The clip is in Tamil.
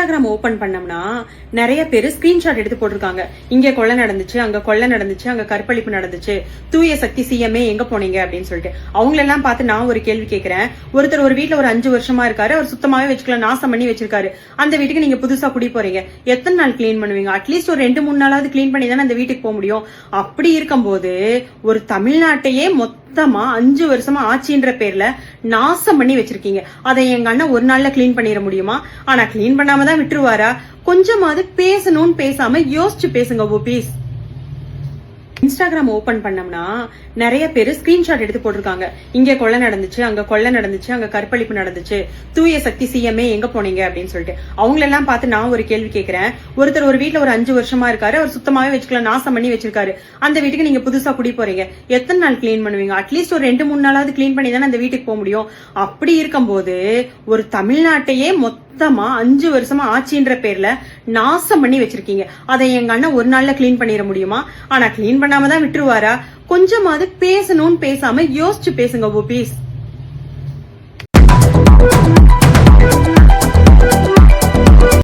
இன்ஸ்டாகிராம் ஓபன் பண்ணோம்னா நிறைய பேர் ஸ்கிரீன்ஷாட் எடுத்து போட்டிருக்காங்க. இங்க கொலை நடந்துச்சு, அங்க கொலை நடந்துச்சு, அங்க கற்பழிப்பு நடந்துச்சு, தூய சக்தி சிஎம்ஏ எங்க போனீங்க அப்படின்னு சொல்லிட்டு அவங்களெல்லாம் பார்த்து நான் ஒரு கேள்வி கேட்கிறேன். ஒருத்தர் ஒரு வீட்டுல ஒரு 5 வருஷமா இருக்காரு, அவர் சுத்தமாவே வச்சுக்கலாம், நாசம் பண்ணி வச்சிருக்காரு. அந்த வீட்டுக்கு நீங்க புதுசா குடி போறீங்க, எத்தனை நாள் கிளீன் பண்ணுவீங்க? அட்லீஸ்ட் ஒரு 2-3 நாளாவது கிளீன் பண்ணி தானே அந்த வீட்டுக்கு போக முடியும். அப்படி இருக்கும்போது ஒரு தமிழ்நாட்டையே மொத்தமா 5 வருஷமா ஆட்சின்ற பேர்ல நாசம் பண்ணி வச்சிருக்கீங்க. அதை எங்க அண்ணன் ஒரு நாள்ல கிளீன் பண்ணிட முடியுமா? ஆனா கிளீன் பண்ணாம தான் விட்டுருவாரா? கொஞ்சமாவது பேசணும்னு பேசாம யோசிச்சு பேசுங்க ஓபீஸ். இன்ஸ்டாகிராம் ஓபன் பண்ணோம்னா நிறைய பேர் ஸ்கிரீன்ஷாட் எடுத்து போட்டிருக்காங்க. இங்க கொலை நடந்துச்சு, அங்க கொலை நடந்துச்சு, அங்க கற்பழிப்பு நடந்துச்சு, தூய சக்தி சிஎம்ஏ எங்க போனீங்க அப்படின்னு சொல்லிட்டு அவங்களெல்லாம் பார்த்து நான் ஒரு கேள்வி கேட்கிறேன். ஒருத்தர் ஒரு வீட்டுல ஒரு 5 வருஷமா இருக்காரு, அவர் சுத்தமாவே வச்சுக்கலாம், நாசம் பண்ணி வச்சிருக்காரு. அந்த வீட்டுக்கு நீங்க புதுசா குடி போறீங்க, எத்தனை நாள் கிளீன் பண்ணுவீங்க? அட்லீஸ்ட் ஒரு 2-3 நாளாவது கிளீன் பண்ணி தானே அந்த வீட்டுக்கு போக முடியும். அப்படி இருக்கும்போது ஒரு தமிழ்நாட்டையே மொத்தமா 5 வருஷமா ஆட்சின்ற பேர்ல நாசம் பண்ணி வச்சிருக்கீங்க. அதை எங்க அண்ணன் ஒரு நாள்ல கிளீன் பண்ணிட முடியுமா? ஆனா கிளீன் பண்ணாம தான் விட்டுருவாரா? கொஞ்சமாவது பேசணும்னு பேசாம யோசிச்சு பேசுங்க ஓபீஸ்.